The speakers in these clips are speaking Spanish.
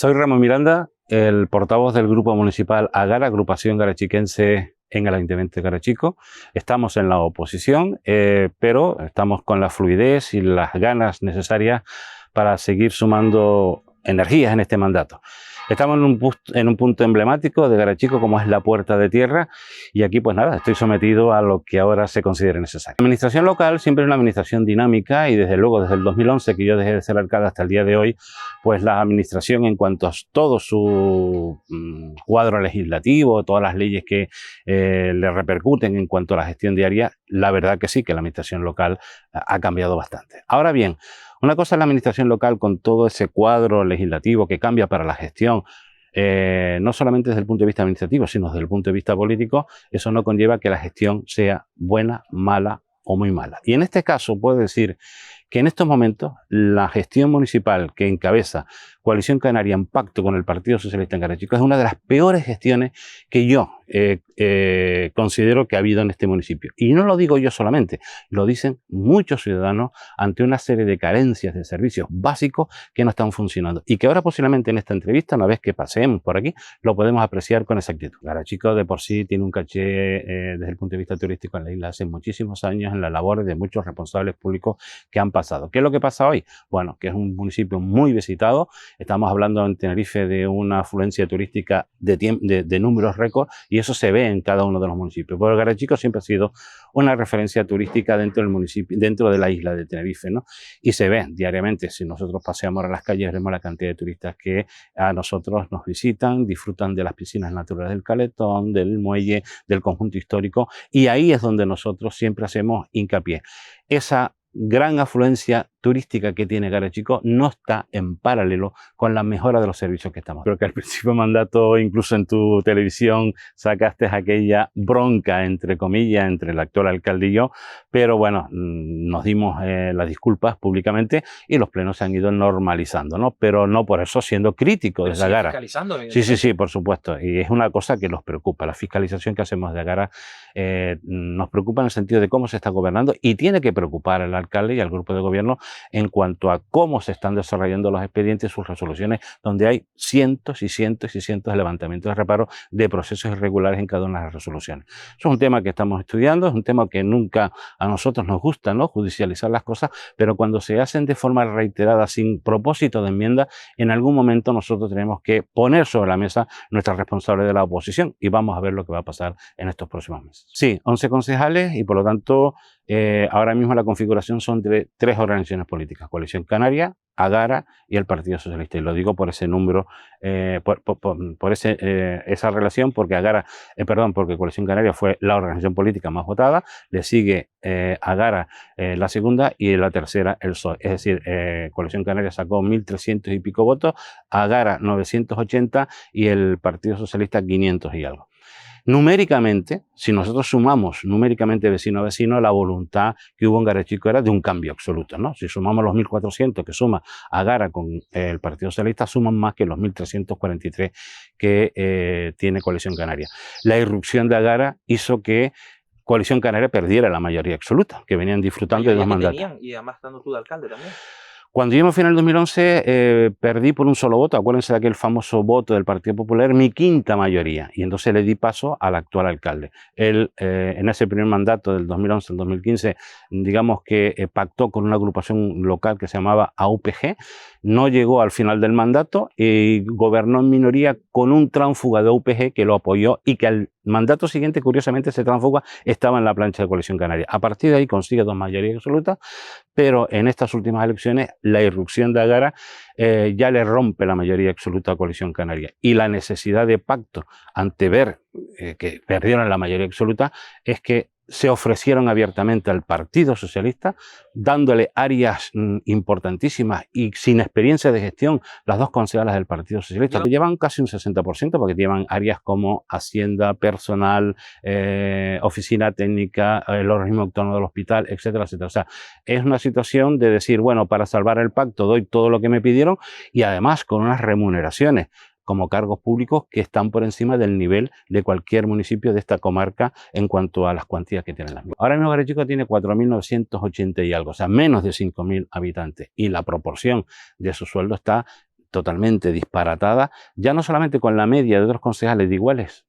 Soy Ramón Miranda, el portavoz del Grupo Municipal Agara, agrupación garachiquense en el Ayuntamiento de Garachico. Estamos en la oposición, pero estamos con la fluidez y las ganas necesarias para seguir sumando energías en este mandato. Estamos en un punto emblemático de Garachico, como es la Puerta de Tierra, y aquí pues nada, estoy sometido a lo que ahora se considere necesario. La administración local siempre es una administración dinámica y desde luego desde el 2011, que yo dejé de ser alcalde hasta el día de hoy, pues la administración en cuanto a todo su cuadro legislativo, todas las leyes que le repercuten en cuanto a la gestión diaria, la verdad que sí, que la administración local ha cambiado bastante. Ahora bien, una cosa es la administración local con todo ese cuadro legislativo que cambia para la gestión, no solamente desde el punto de vista administrativo, sino desde el punto de vista político. Eso no conlleva que la gestión sea buena, mala o muy mala. Y en este caso puedo decir que en estos momentos la gestión municipal que encabeza Coalición Canaria en pacto con el Partido Socialista en Garachico es una de las peores gestiones que yo considero que ha habido en este municipio. Y no lo digo yo solamente, lo dicen muchos ciudadanos ante una serie de carencias de servicios básicos que no están funcionando y que ahora posiblemente en esta entrevista, una vez que pasemos por aquí, lo podemos apreciar con exactitud. Garachico de por sí tiene un caché desde el punto de vista turístico en la isla hace muchísimos años en las labores de muchos responsables públicos que han pasado. ¿Qué es lo que pasa hoy? Bueno, que es un municipio muy visitado. Estamos hablando en Tenerife de una afluencia turística de números récord y eso se ve en cada uno de los municipios. Pero Garachico siempre ha sido una referencia turística dentro del municipio, dentro de la isla de Tenerife, ¿no? Y se ve diariamente. Si nosotros paseamos a las calles, vemos la cantidad de turistas que a nosotros nos visitan, disfrutan de las piscinas naturales del Caletón, del muelle, del conjunto histórico, y ahí es donde nosotros siempre hacemos hincapié. Esa gran afluencia turística que tiene Garachico no está en paralelo con la mejora de los servicios que estamos. Creo que al principio de mandato, incluso en tu televisión, sacaste aquella bronca, entre comillas, entre el actual alcalde y yo, pero bueno, nos dimos las disculpas públicamente y los plenos se han ido normalizando, ¿no? Pero no por eso siendo críticos desde Agara. Fiscalizando, Sí, por supuesto, y es una cosa que nos preocupa. La fiscalización que hacemos de Agara nos preocupa en el sentido de cómo se está gobernando y tiene que preocupar al alcalde y al grupo de gobierno en cuanto a cómo se están desarrollando los expedientes y sus resoluciones, donde hay cientos y cientos y cientos de levantamientos de reparo de procesos irregulares en cada una de las resoluciones. Eso es un tema que estamos estudiando, es un tema que nunca a nosotros nos gusta, ¿no?, judicializar las cosas, pero cuando se hacen de forma reiterada, sin propósito de enmienda, en algún momento nosotros tenemos que poner sobre la mesa nuestra responsabilidad de la oposición y vamos a ver lo que va a pasar en estos próximos meses. Sí, 11 concejales y por lo tanto ahora mismo la configuración son de 3 organizaciones políticas: Coalición Canaria, Agara y el Partido Socialista. Y lo digo por ese número, por esa relación, porque porque Coalición Canaria fue la organización política más votada, le sigue Agara la segunda y la tercera el PSOE. Es decir, Coalición Canaria sacó 1.300 y pico votos, Agara 980 y el Partido Socialista 500 y algo. Numéricamente, si nosotros sumamos numéricamente vecino a vecino, la voluntad que hubo en Garachico era de un cambio absoluto, ¿no? Si sumamos los 1.400 que suma Agara con el Partido Socialista, suman más que los 1.343 que tiene Coalición Canaria. La irrupción de Agara hizo que Coalición Canaria perdiera la mayoría absoluta, que venían disfrutando de 2 mandatos. Y además estando tú de alcalde también. Cuando yo me fui en el 2011, perdí por un solo voto. Acuérdense de aquel famoso voto del Partido Popular, mi quinta mayoría. Y entonces le di paso al actual alcalde. Él, en ese primer mandato del 2011 al 2015, digamos que pactó con una agrupación local que se llamaba AUPG. No llegó al final del mandato y gobernó en minoría con un tránsfuga de AUPG que lo apoyó y que al mandato siguiente, curiosamente, ese tránsfuga estaba en la plancha de Coalición Canaria. A partir de ahí consigue 2 mayorías absolutas, pero en estas últimas elecciones la irrupción de Agara ya le rompe la mayoría absoluta a Coalición Canaria. Y la necesidad de pacto ante ver que perdieron la mayoría absoluta es que se ofrecieron abiertamente al Partido Socialista, dándole áreas importantísimas y sin experiencia de gestión, las 2 concejalas del Partido Socialista, que llevan casi un 60%, porque llevan áreas como Hacienda, Personal, Oficina Técnica, el organismo autónomo del hospital, etcétera, etcétera. O sea, es una situación de decir, bueno, para salvar el pacto doy todo lo que me pidieron y además con unas remuneraciones como cargos públicos que están por encima del nivel de cualquier municipio de esta comarca en cuanto a las cuantías que tienen las mismas. Ahora mismo Garachico tiene 4.980 y algo, o sea, menos de 5.000 habitantes, y la proporción de su sueldo está totalmente disparatada, ya no solamente con la media de otros concejales de iguales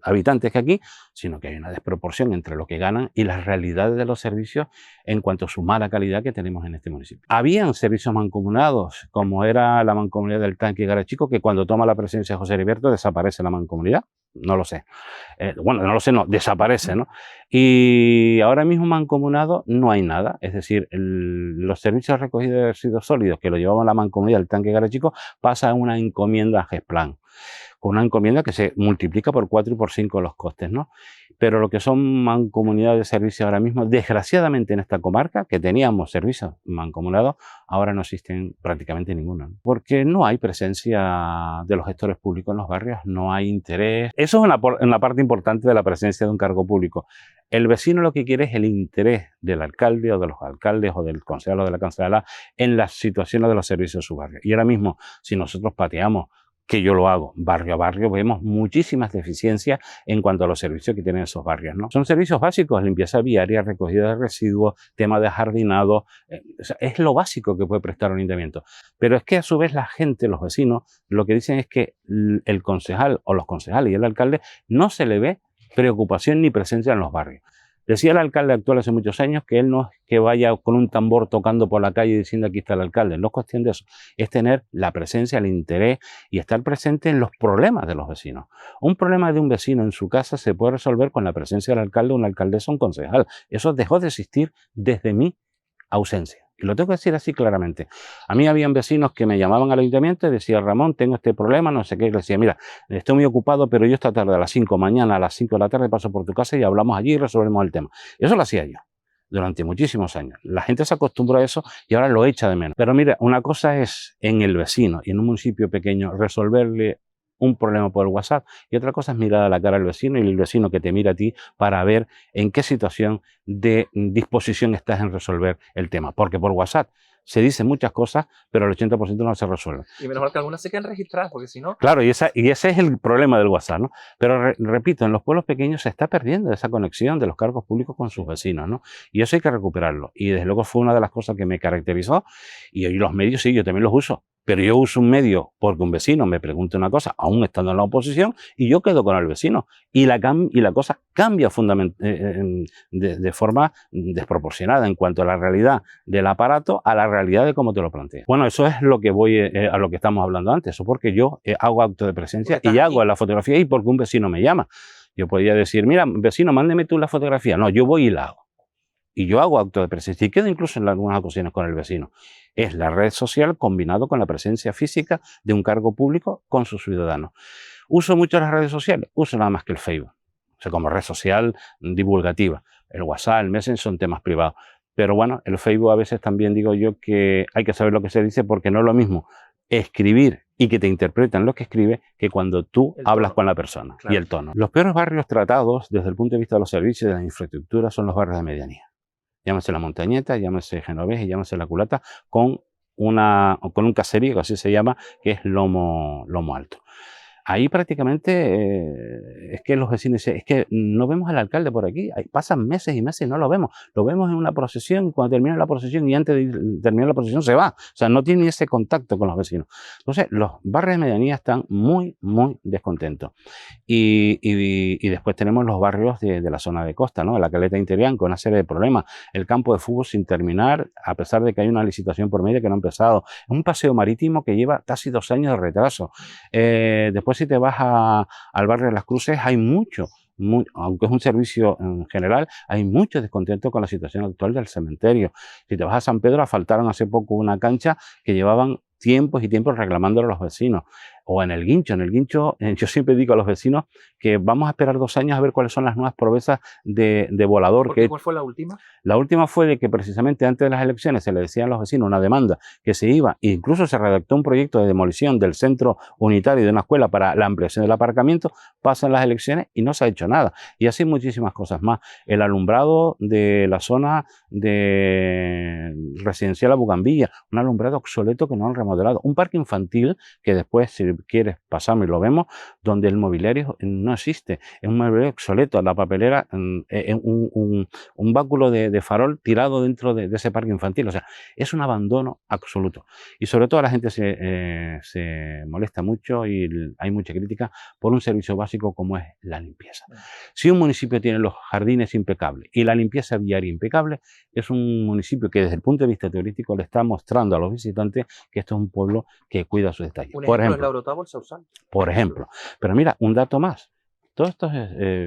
habitantes que aquí, sino que hay una desproporción entre lo que ganan y las realidades de los servicios en cuanto a su mala calidad que tenemos en este municipio. Habían servicios mancomunados, como era la mancomunidad del Tanque y Garachico, que cuando toma la presidencia de José Heriberto desaparece la mancomunidad. No lo sé. Bueno, no lo sé, no, desaparece, ¿no? Y ahora mismo mancomunado no hay nada. Es decir, los servicios de recogida de residuos sólidos que lo llevaba la mancomunidad del Tanque y Garachico pasa a una encomienda a GESPLAN, con una encomienda que se multiplica por 4 y por 5 los costes, ¿no? Pero lo que son mancomunidades de servicios ahora mismo, desgraciadamente en esta comarca, que teníamos servicios mancomunados, ahora no existen prácticamente ninguno, ¿no? Porque no hay presencia de los gestores públicos en los barrios, no hay interés. Eso es una parte importante de la presencia de un cargo público. El vecino lo que quiere es el interés del alcalde o de los alcaldes o del concejal o de la concejala en las situaciones de los servicios de su barrio. Y ahora mismo, si nosotros pateamos, que yo lo hago barrio a barrio, vemos muchísimas deficiencias en cuanto a los servicios que tienen esos barrios, ¿no? Son servicios básicos, limpieza viaria, recogida de residuos, tema de jardinado, o sea, es lo básico que puede prestar un ayuntamiento. Pero es que a su vez la gente, los vecinos, lo que dicen es que el concejal o los concejales y el alcalde no se le ve preocupación ni presencia en los barrios. Decía el alcalde actual hace muchos años que él no es que vaya con un tambor tocando por la calle diciendo aquí está el alcalde, no es cuestión de eso, es tener la presencia, el interés y estar presente en los problemas de los vecinos. Un problema de un vecino en su casa se puede resolver con la presencia del alcalde, una alcaldesa o un concejal. Eso dejó de existir desde mi ausencia. Y lo tengo que decir así claramente. A mí habían vecinos que me llamaban al ayuntamiento y decían, Ramón, tengo este problema, no sé qué. Y le decía, mira, estoy muy ocupado, pero yo esta tarde a las 5, mañana a las 5 de la tarde paso por tu casa y hablamos allí y resolvemos el tema. Y eso lo hacía yo durante muchísimos años. La gente se acostumbró a eso y ahora lo echa de menos. Pero mira, una cosa es en el vecino y en un municipio pequeño resolverle un problema por el WhatsApp y otra cosa es mirar a la cara al vecino y el vecino que te mira a ti para ver en qué situación de disposición estás en resolver el tema. Porque por WhatsApp se dicen muchas cosas, pero el 80% no se resuelve. Y menos mal que algunas se quedan registradas, porque si no... Claro, y ese es el problema del WhatsApp, ¿no? Pero repito, en los pueblos pequeños se está perdiendo esa conexión de los cargos públicos con sus vecinos, ¿no? Y eso hay que recuperarlo. Y desde luego fue una de las cosas que me caracterizó. Y hoy los medios, sí, yo también los uso. Pero yo uso un medio porque un vecino me pregunta una cosa, aún estando en la oposición, y yo quedo con el vecino. Y la cosa cambia de forma desproporcionada en cuanto a la realidad del aparato a la realidad de cómo te lo planteas. Bueno, eso es lo que voy a lo que estamos hablando antes. Eso porque yo hago acto de presencia y hago la fotografía y porque un vecino me llama. Yo podría decir, mira, vecino, mándeme tú la fotografía. No, yo voy y la hago. Y yo hago acto de presencia y quedo incluso en algunas ocasiones con el vecino. Es la red social combinado con la presencia física de un cargo público con sus ciudadanos. ¿Uso mucho las redes sociales? Uso nada más que el Facebook. O sea, como red social divulgativa. El WhatsApp, el Messenger son temas privados. Pero bueno, el Facebook a veces también digo yo que hay que saber lo que se dice porque no es lo mismo escribir y que te interpreten lo que escribe que cuando tú hablas con la persona. Claro. Y el tono. Los peores barrios tratados desde el punto de vista de los servicios y de la infraestructura son los barrios de medianía. Llámese La Montañeta, llámese Genovés y llámese La Culata, con un caserío, que así se llama, que es Lomo Alto. Ahí prácticamente es que los vecinos dicen, es que no vemos al alcalde por aquí, pasan meses y meses y no lo vemos en una procesión y cuando termina la procesión y antes de terminar la procesión se va, o sea, no tiene ese contacto con los vecinos. Entonces, los barrios de medianía están muy, muy descontentos. Y después tenemos los barrios de la zona de costa, ¿no? La Caleta Interior, con una serie de problemas, el campo de fútbol sin terminar, a pesar de que hay una licitación por medio que no ha empezado, un paseo marítimo que lleva casi 2 años de retraso. Después si te vas al barrio de Las Cruces hay aunque es un servicio en general, hay mucho descontento con la situación actual del cementerio. Si te vas a San Pedro, asfaltaron hace poco una cancha que llevaban tiempos y tiempos reclamándolo a los vecinos. O en el Guincho, yo siempre digo a los vecinos que vamos a esperar 2 años a ver cuáles son las nuevas proezas de volador. ¿Cuál fue la última? La última fue de que precisamente antes de las elecciones se le decía a los vecinos una demanda que se iba, e incluso se redactó un proyecto de demolición del centro unitario de una escuela para la ampliación del aparcamiento, pasan las elecciones y no se ha hecho nada. Y así muchísimas cosas más. El alumbrado de la zona de residencial a Bugambilla, un alumbrado obsoleto que no han remodelado. Un parque infantil que después quieres pasarme y lo vemos, donde el mobiliario no existe, es un mobiliario obsoleto, la papelera, un báculo de farol tirado dentro de ese parque infantil, o sea, es un abandono absoluto. Y sobre todo la gente se molesta mucho y hay mucha crítica por un servicio básico como es la limpieza. Si un municipio tiene los jardines impecables y la limpieza viaria impecable, es un municipio que desde el punto de vista turístico le está mostrando a los visitantes que esto es un pueblo que cuida sus detalles. Por ejemplo, el Orotavo, el Sausal. Por ejemplo. Pero mira, un dato más. Todos estos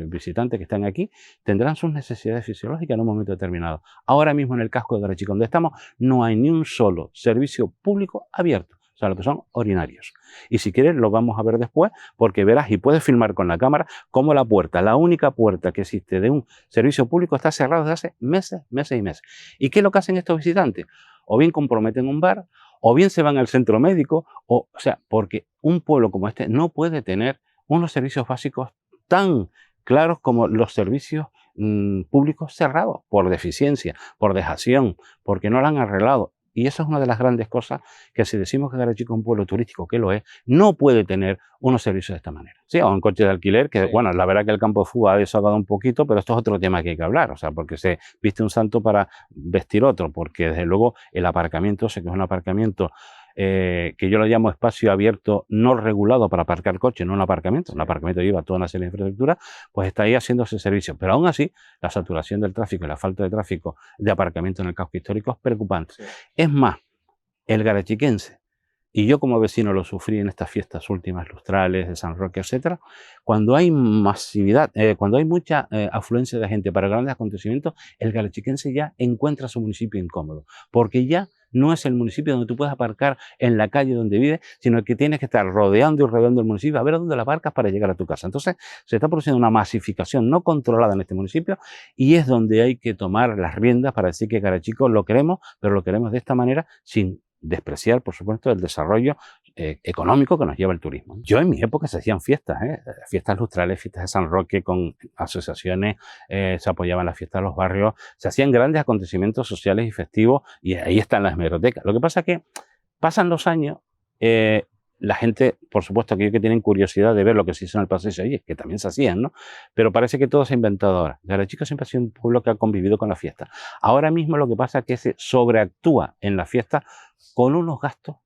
visitantes que están aquí tendrán sus necesidades fisiológicas en un momento determinado. Ahora mismo en el casco de Garachico, donde estamos, no hay ni un solo servicio público abierto. O sea, lo que son urinarios. Y si quieres lo vamos a ver después, porque verás y puedes filmar con la cámara cómo la puerta, la única puerta que existe de un servicio público, está cerrada desde hace meses, meses y meses. ¿Y qué es lo que hacen estos visitantes? O bien comprometen un bar, o bien se van al centro médico, o sea, porque un pueblo como este no puede tener unos servicios básicos tan claros como los servicios públicos cerrados, por deficiencia, por dejación, porque no lo han arreglado. Y eso es una de las grandes cosas que si decimos que Garachico es un pueblo turístico, que lo es, no puede tener unos servicios de esta manera. Sí, o un coche de alquiler, que bueno, la verdad que el campo de fútbol ha desahogado un poquito, pero esto es otro tema que hay que hablar, o sea, porque se viste un santo para vestir otro, porque desde luego el aparcamiento, sé que es un aparcamiento que yo lo llamo espacio abierto no regulado para aparcar coches, no un aparcamiento. Un aparcamiento lleva toda una serie de infraestructura, pues está ahí haciendo ese servicio. Pero aún así, la saturación del tráfico y la falta de tráfico de aparcamiento en el casco histórico es preocupante. Sí. Es más, el garachiquense, y yo como vecino lo sufrí en estas fiestas últimas lustrales de San Roque, etcétera, cuando hay masividad, cuando hay mucha afluencia de gente para grandes acontecimientos, el garachiquense ya encuentra su municipio incómodo, porque ya no es el municipio donde tú puedes aparcar en la calle donde vives, sino que tienes que estar rodeando y rodeando el municipio a ver a dónde la aparcas para llegar a tu casa. Entonces, se está produciendo una masificación no controlada en este municipio y es donde hay que tomar las riendas para decir que Garachico lo queremos, pero lo queremos de esta manera sin despreciar, por supuesto, el desarrollo económico que nos lleva el turismo. Yo en mi época se hacían fiestas, fiestas lustrales, fiestas de San Roque con asociaciones, se apoyaban las fiestas de los barrios, se hacían grandes acontecimientos sociales y festivos y ahí están las hemerotecas. Lo que pasa es que pasan los años, la gente, por supuesto, aquellos que tienen curiosidad de ver lo que se hizo en el pasado, oye, que también se hacían, ¿no? Pero parece que todo se ha inventado ahora. Garachico siempre ha sido un pueblo que ha convivido con la fiesta. Ahora mismo lo que pasa es que se sobreactúa en la fiesta con unos gastos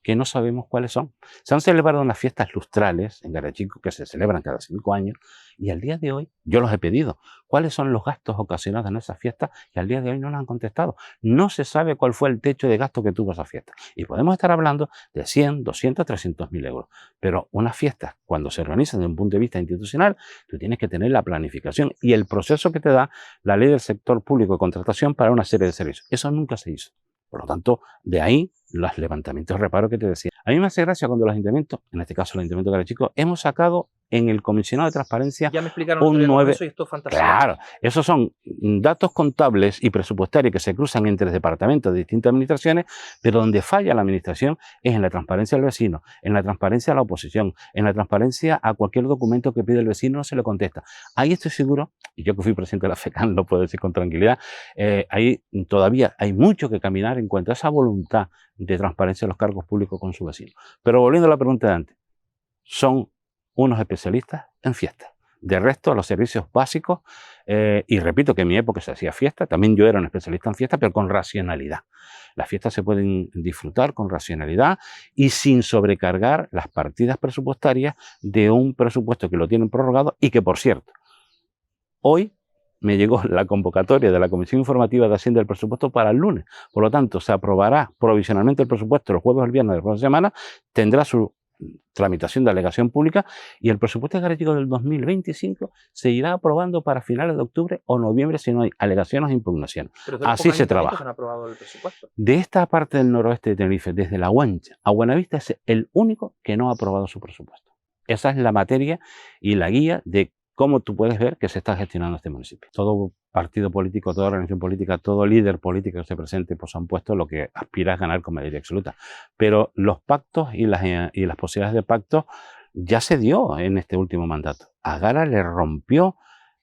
que no sabemos cuáles son. Se han celebrado unas fiestas lustrales en Garachico que se celebran cada 5 años y al día de hoy, yo los he pedido, ¿cuáles son los gastos ocasionados en esas fiestas? Y al día de hoy no nos han contestado. No se sabe cuál fue el techo de gasto que tuvo esa fiesta. Y podemos estar hablando de 100, 200, 300.000 euros. Pero unas fiestas, cuando se organizan desde un punto de vista institucional, tú tienes que tener la planificación y el proceso que te da la ley del sector público de contratación para una serie de servicios. Eso nunca se hizo. Por lo tanto, de ahí los levantamientos de reparo que te decía. A mí me hace gracia cuando los ayuntamientos, en este caso el Ayuntamiento de Garachico, hemos sacado en el comisionado de transparencia ya me explicaron un 9. Eso y esto es fantasía. Claro, esos son datos contables y presupuestarios que se cruzan entre departamentos de distintas administraciones, pero donde falla la administración es en la transparencia del vecino, en la transparencia a la oposición, en la transparencia a cualquier documento que pide el vecino no se le contesta. Ahí estoy seguro, y yo que fui presidente de la FECAN lo puedo decir con tranquilidad, ahí todavía hay mucho que caminar en cuanto a esa voluntad de transparencia de los cargos públicos con su vecino. Pero volviendo a la pregunta de antes, son unos especialistas en fiestas. De resto, los servicios básicos, y repito que en mi época se hacía fiesta, también yo era un especialista en fiestas, pero con racionalidad. Las fiestas se pueden disfrutar con racionalidad y sin sobrecargar las partidas presupuestarias de un presupuesto que lo tienen prorrogado y que, por cierto, hoy me llegó la convocatoria de la Comisión Informativa de Hacienda del Presupuesto para el lunes. Por lo tanto, se aprobará provisionalmente el presupuesto los jueves o el viernes de la próxima semana, tendrá su tramitación de alegación pública y el presupuesto Garachico del 2025 se irá aprobando para finales de octubre o noviembre si no hay alegaciones o impugnaciones. Así se trabaja. Han aprobado el presupuesto. De esta parte del noroeste de Tenerife, desde La Guancha a Buenavista, es el único que no ha aprobado su presupuesto. Esa es la materia y la guía de cómo tú puedes ver que se está gestionando este municipio. Todo partido político, toda organización política, todo líder político que se presente, pues han puesto lo que aspira a ganar con mayoría absoluta. Pero los pactos y las posibilidades de pacto ya se dio en este último mandato. A Gara le rompió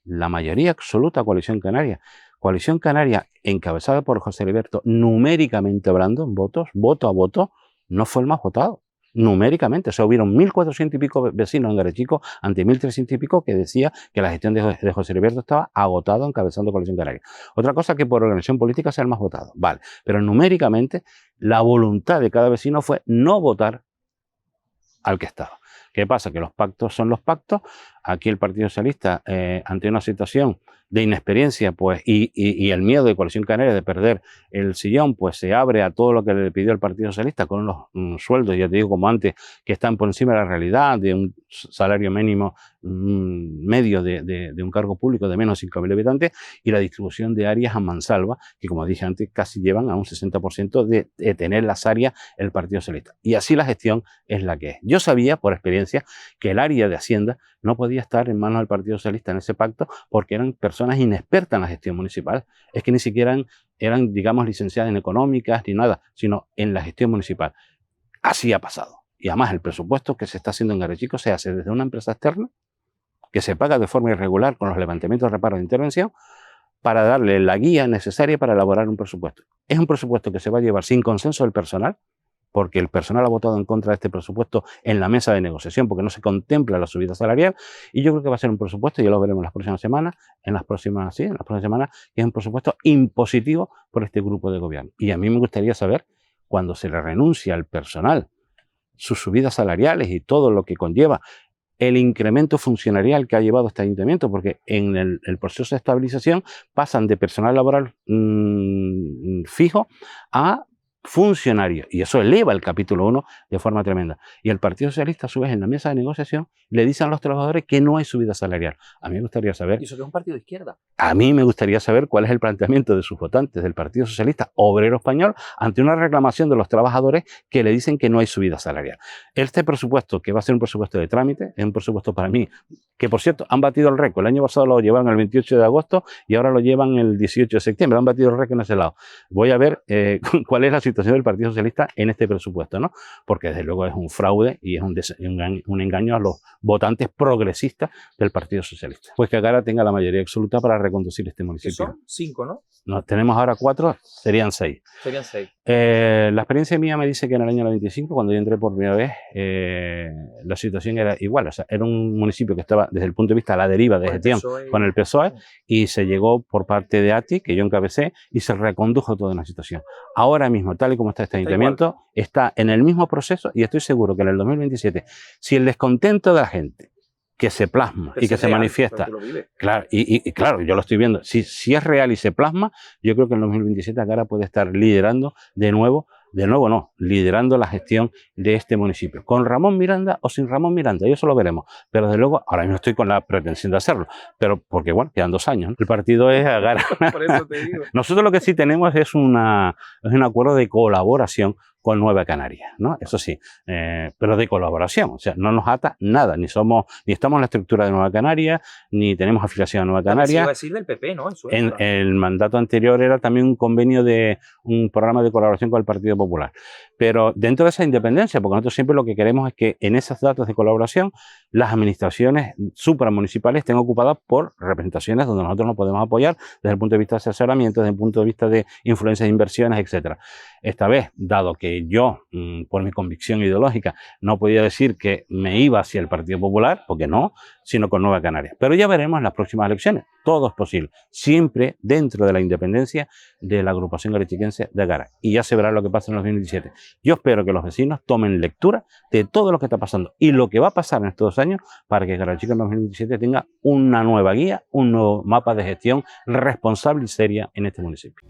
la mayoría absoluta a Coalición Canaria. Coalición Canaria, encabezada por José Heriberto, numéricamente hablando, en votos, voto a voto, no fue el más votado. numéricamente. O sea, hubieron 1.400 y pico vecinos en Garechico ante 1.300 y pico que decía que la gestión de José Heriberto estaba agotado encabezando Coalición Canaria. Otra cosa que por organización política sea el más votado, vale, pero numéricamente la voluntad de cada vecino fue no votar al que estaba. ¿Qué pasa? Que los pactos son los pactos. Aquí el Partido Socialista, ante una situación de inexperiencia pues, y el miedo de Coalición Canaria de perder el sillón, pues se abre a todo lo que le pidió el Partido Socialista con unos sueldos, ya te digo, como antes, que están por encima de la realidad, de un salario mínimo medio de un cargo público de menos de 5.000 habitantes, y la distribución de áreas a mansalva, que como dije antes, casi llevan a un 60% de tener las áreas el Partido Socialista. Y así la gestión es la que es. Yo sabía, por experiencia, que el área de Hacienda no podía estar en manos del Partido Socialista en ese pacto porque eran personas inexpertas en la gestión municipal. Es que ni siquiera eran, digamos, licenciadas en económicas ni nada, sino en la gestión municipal. Así ha pasado. Y además el presupuesto que se está haciendo en Garechico se hace desde una empresa externa que se paga de forma irregular con los levantamientos de reparos de intervención para darle la guía necesaria para elaborar un presupuesto. Es un presupuesto que se va a llevar sin consenso del personal, porque el personal ha votado en contra de este presupuesto en la mesa de negociación, porque no se contempla la subida salarial, y yo creo que va a ser un presupuesto, y ya lo veremos las próximas semanas, en las próximas semanas, que es un presupuesto impositivo por este grupo de gobierno. Y a mí me gustaría saber, cuando se le renuncia al personal, sus subidas salariales y todo lo que conlleva el incremento funcionarial que ha llevado este ayuntamiento, porque en el proceso de estabilización pasan de personal laboral fijo a funcionarios, y eso eleva el capítulo 1 de forma tremenda. Y el Partido Socialista, a su vez, en la mesa de negociación, le dicen a los trabajadores que no hay subida salarial. A mí me gustaría saber... ¿Y eso que es un partido de izquierda? A mí me gustaría saber cuál es el planteamiento de sus votantes del Partido Socialista Obrero Español ante una reclamación de los trabajadores que le dicen que no hay subida salarial. Este presupuesto, que va a ser un presupuesto de trámite, es un presupuesto para mí, que por cierto, han batido el récord. El año pasado lo llevaron el 28 de agosto y ahora lo llevan el 18 de septiembre. Han batido el récord en ese lado. Voy a ver cuál es la situación del Partido Socialista en este presupuesto, ¿no? Porque desde luego es un fraude y es un engaño a los votantes progresistas del Partido Socialista. Pues que Agara tenga la mayoría absoluta para reconducir este municipio. Que son 5, ¿no? No, tenemos ahora 4, serían 6. Serían 6. La experiencia mía me dice que en el año 95, cuando yo entré por primera vez, la situación era igual. O sea, era un municipio que estaba desde el punto de vista de la deriva de gestión con el PSOE, y se llegó por parte de ATI, que yo encabecé, y se recondujo toda la situación. Ahora mismo, tal y como está este ayuntamiento, está en el mismo proceso, y estoy seguro que en el 2027, si el descontento de la gente que se plasma y que se manifiesta, claro, y claro, yo lo estoy viendo, si es real y se plasma, yo creo que en 2027 Agara puede estar liderando liderando la gestión de este municipio, con Ramón Miranda o sin Ramón Miranda, eso lo veremos, pero desde luego, ahora mismo estoy con la pretensión de hacerlo, pero porque bueno, quedan 2 años, ¿no? El partido es Agara. Por eso te digo. Nosotros lo que sí tenemos es un acuerdo de colaboración con Nueva Canarias, ¿no? Eso sí, pero de colaboración, o sea, no nos ata nada, ni estamos en la estructura de Nueva Canarias, ni tenemos afiliación a Nueva Canarias. Iba a decir del PP, ¿no? En el mandato anterior era también un convenio de un programa de colaboración con el Partido Popular, pero dentro de esa independencia, porque nosotros siempre lo que queremos es que en esas datos de colaboración las administraciones supramunicipales estén ocupadas por representaciones donde nosotros nos podemos apoyar desde el punto de vista de asesoramiento, desde el punto de vista de influencia de inversiones, etcétera. Esta vez, dado que yo, por mi convicción ideológica, no podía decir que me iba hacia el Partido Popular, porque no, sino con Nueva Canarias. Pero ya veremos en las próximas elecciones. Todo es posible. Siempre dentro de la independencia de la agrupación garechiquense de Agara. Y ya se verá lo que pasa en el 2017. Yo espero que los vecinos tomen lectura de todo lo que está pasando y lo que va a pasar en estos 2 años para que Garachico en 2017 tenga una nueva guía, un nuevo mapa de gestión responsable y seria en este municipio.